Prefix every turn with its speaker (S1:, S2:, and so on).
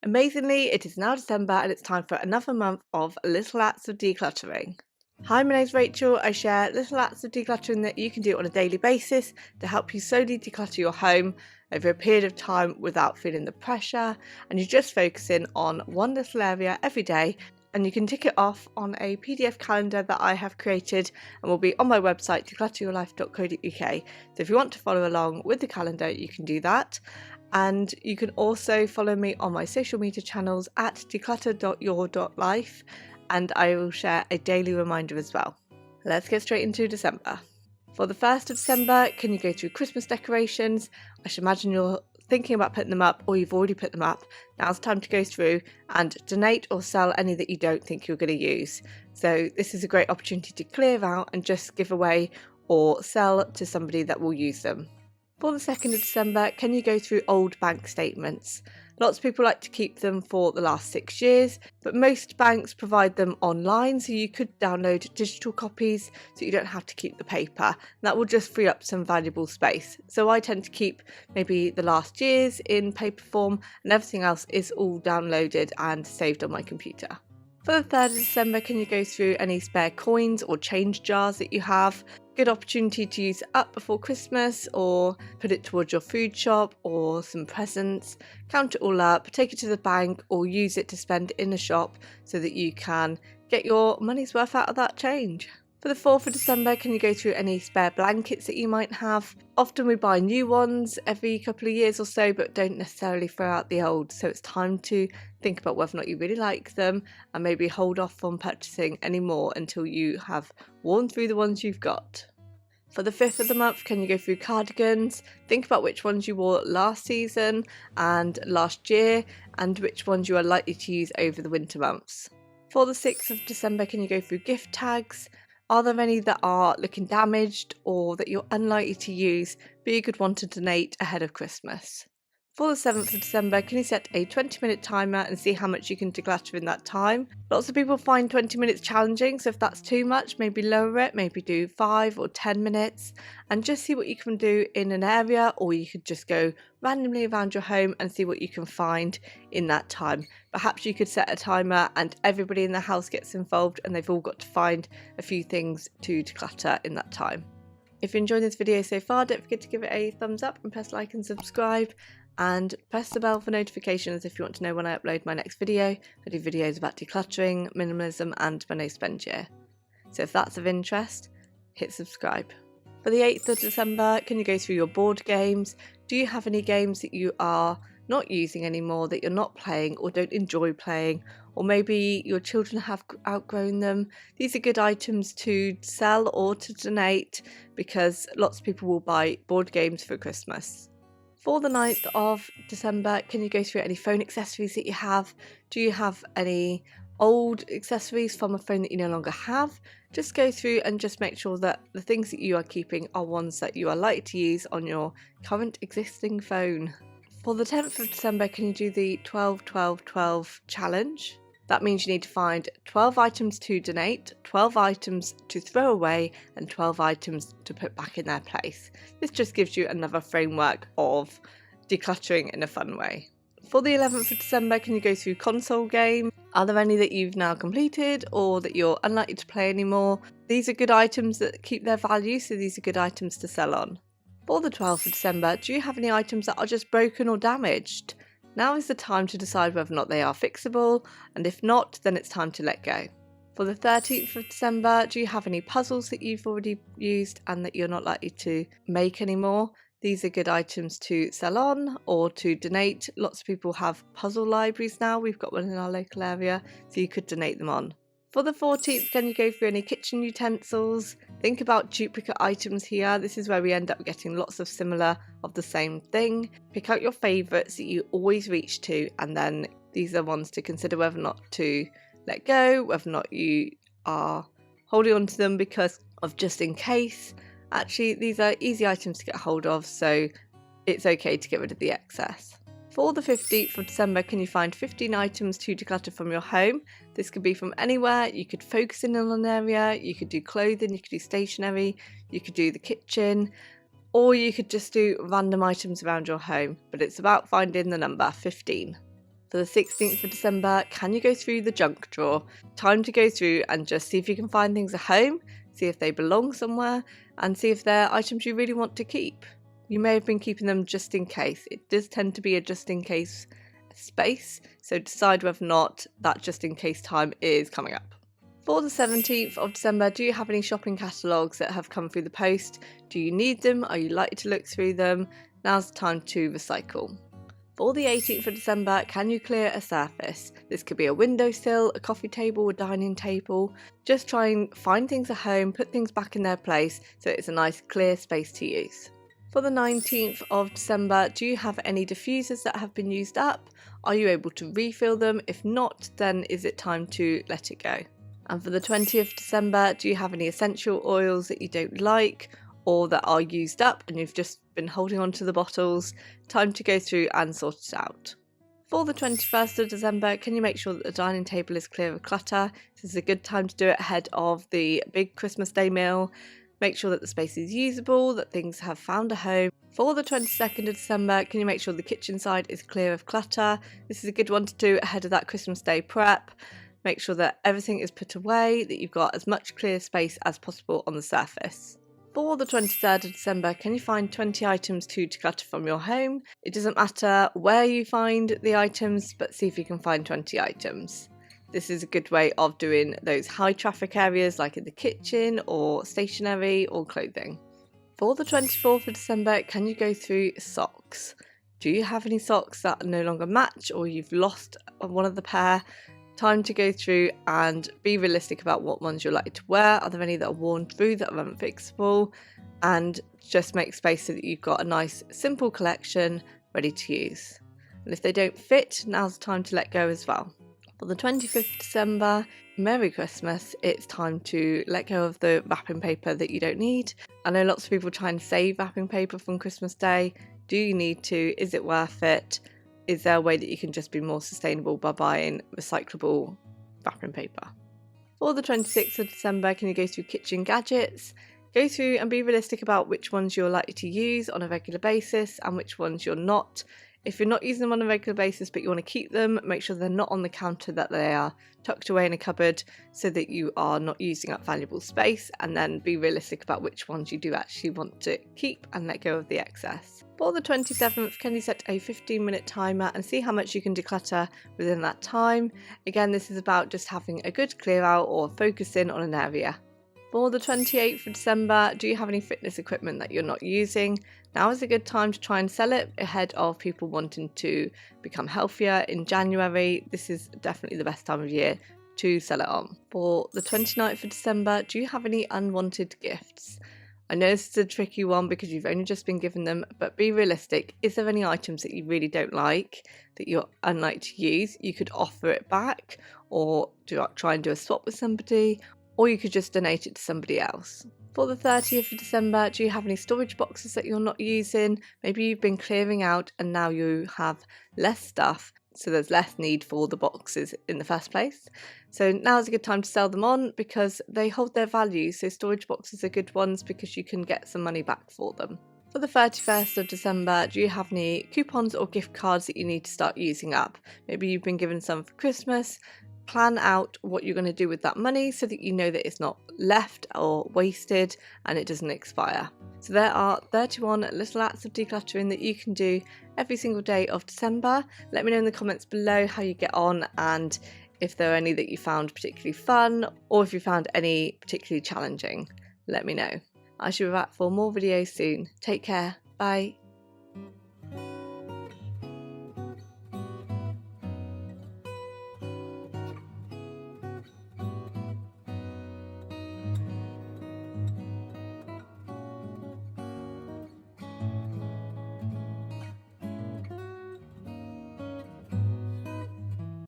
S1: Amazingly, it is now December and it's time for another month of Little Acts of Decluttering. Hi, my name's Rachel. I share little acts of decluttering that you can do on a daily basis to help you slowly declutter your home over a period of time without feeling the pressure, and you're just focusing on one little area every day, and you can tick it off on a PDF calendar that I have created and will be on my website declutteryourlife.co.uk. So if you want to follow along with the calendar, you can do that. And you can also follow me on my social media channels at declutter.your.life, and I will share a daily reminder as well. Let's get straight into December. For the 1st of December, can you go through Christmas decorations? I should imagine you're thinking about putting them up, or you've already put them up. Now's time to go through and donate or sell any that you don't think you're going to use. So this is a great opportunity to clear out and just give away or sell to somebody that will use them. For the 2nd of December, can you go through old bank statements? Lots of people like to keep them for the last 6 years, but most banks provide them online, so you could download digital copies so you don't have to keep the paper. That will just free up some valuable space. So I tend to keep maybe the last year's in paper form, and everything else is all downloaded and saved on my computer. For the 3rd of December, can you go through any spare coins or change jars that you have? Good opportunity to use it up before Christmas, or put it towards your food shop or some presents. Count it all up, take it to the bank, or use it to spend in a shop so that you can get your money's worth out of that change. For the 4th of December, can you go through any spare blankets that you might have? Often we buy new ones every couple of years or so, but don't necessarily throw out the old. So it's time to think about whether or not you really like them, and maybe hold off on purchasing any more until you have worn through the ones you've got. For the 5th of the month, can you go through cardigans? Think about which ones you wore last season and last year, and which ones you are likely to use over the winter months. For the 6th of December, can you go through gift tags? Are there any that are looking damaged or that you're unlikely to use, but you could want to donate ahead of Christmas? For the 7th of December, can you set a 20-minute timer and see how much you can declutter in that time? Lots of people find 20 minutes challenging, so if that's too much, maybe lower it, maybe do 5 or 10 minutes, and just see what you can do in an area, or you could just go randomly around your home and see what you can find in that time. Perhaps you could set a timer and everybody in the house gets involved and they've all got to find a few things to declutter in that time. If you're enjoying this video so far, don't forget to give it a thumbs up and press like and subscribe. And press the bell for notifications if you want to know when I upload my next video. I do videos about decluttering, minimalism and my no spend year. So if that's of interest, hit subscribe. For the 8th of December, can you go through your board games? Do you have any games that you are not using anymore, that you're not playing or don't enjoy playing? Or maybe your children have outgrown them? These are good items to sell or to donate, because lots of people will buy board games for Christmas. For the 9th of December, can you go through any phone accessories that you have? Do you have any old accessories from a phone that you no longer have? Just go through and just make sure that the things that you are keeping are ones that you are likely to use on your current existing phone. For the 10th of December, can you do the 12-12-12 challenge? That means you need to find 12 items to donate, 12 items to throw away, and 12 items to put back in their place. This just gives you another framework of decluttering in a fun way. For the 11th of December, can you go through console games? Are there any that you've now completed or that you're unlikely to play anymore? These are good items that keep their value, so these are good items to sell on. For the 12th of December, do you have any items that are just broken or damaged? Now is the time to decide whether or not they are fixable, and if not, then it's time to let go. For the 13th of December, do you have any puzzles that you've already used and that you're not likely to make anymore? These are good items to sell on or to donate. Lots of people have puzzle libraries now. We've got one in our local area, so you could donate them on. For the 14th, can you go through any kitchen utensils? Think about duplicate items here. This is where we end up getting lots of similar of the same thing. Pick out your favourites that you always reach to, and then these are ones to consider whether or not to let go, whether or not you are holding on to them because of just in case. Actually, these are easy items to get hold of, so it's okay to get rid of the excess. For the 15th of December, can you find 15 items to declutter from your home? This could be from anywhere. You could focus in on an area, you could do clothing, you could do stationery, you could do the kitchen, or you could just do random items around your home. But it's about finding the number 15. For the 16th of December, can you go through the junk drawer? Time to go through and just see if you can find things at home, see if they belong somewhere, and see if they're items you really want to keep. You may have been keeping them just in case. It does tend to be a just in case space, so decide whether or not that just in case time is coming up. For the 17th of December, do you have any shopping catalogues that have come through the post? Do you need them? Are you likely to look through them? Now's the time to recycle. For the 18th of December, can you clear a surface? This could be a windowsill, a coffee table, a dining table. Just try and find things at home, put things back in their place so it's a nice clear space to use. For the 19th of December, do you have any diffusers that have been used up? Are you able to refill them? If not, then is it time to let it go? And for the 20th of December, do you have any essential oils that you don't like or that are used up and you've just been holding on to the bottles? Time to go through and sort it out. For the 21st of December, can you make sure that the dining table is clear of clutter? This is a good time to do it ahead of the big Christmas Day meal. Make sure that the space is usable, that things have found a home. For the 22nd of December, can you make sure the kitchen side is clear of clutter? This is a good one to do ahead of that Christmas Day prep. Make sure that everything is put away, that you've got as much clear space as possible on the surface. For the 23rd of December, can you find 20 items to declutter from your home? It doesn't matter where you find the items, but see if you can find 20 items. This is a good way of doing those high traffic areas like in the kitchen or stationery or clothing. For the 24th of December, can you go through socks? Do you have any socks that no longer match or you've lost one of the pair? Time to go through and be realistic about what ones you're likely to wear. Are there any that are worn through that are unfixable? And just make space so that you've got a nice simple collection ready to use. And if they don't fit, now's the time to let go as well. For the 25th of December, Merry Christmas. It's time to let go of the wrapping paper that you don't need. I know lots of people try and save wrapping paper from Christmas Day. Do you need to? Is it worth it? Is there a way that you can just be more sustainable by buying recyclable wrapping paper? For the 26th of December, can you go through kitchen gadgets? Go through and be realistic about which ones you're likely to use on a regular basis and which ones you're not. If you're not using them on a regular basis but you want to keep them, make sure they're not on the counter, that they are tucked away in a cupboard so that you are not using up valuable space, and then be realistic about which ones you do actually want to keep and let go of the excess. For the 27th, can you set a 15-minute timer and see how much you can declutter within that time? Again, this is about just having a good clear out or focus in on an area. For the 28th of December, do you have any fitness equipment that you're not using? Now is a good time to try and sell it ahead of people wanting to become healthier in January. This is definitely the best time of year to sell it on. For the 29th of December, do you have any unwanted gifts? I know this is a tricky one because you've only just been given them, but be realistic. Is there any items that you really don't like that you're unlikely to use? You could offer it back or try and do a swap with somebody, or you could just donate it to somebody else. For the 30th of December, do you have any storage boxes that you're not using? Maybe you've been clearing out and now you have less stuff, so there's less need for the boxes in the first place. So now's a good time to sell them on because they hold their value. So storage boxes are good ones because you can get some money back for them. For the 31st of December, do you have any coupons or gift cards that you need to start using up? Maybe you've been given some for Christmas. Plan out what you're going to do with that money so that you know that it's not left or wasted and it doesn't expire. So there are 31 little acts of decluttering that you can do every single day of December. Let me know in the comments below how you get on and if there are any that you found particularly fun or if you found any particularly challenging. Let me know. I shall be back for more videos soon. Take care. Bye.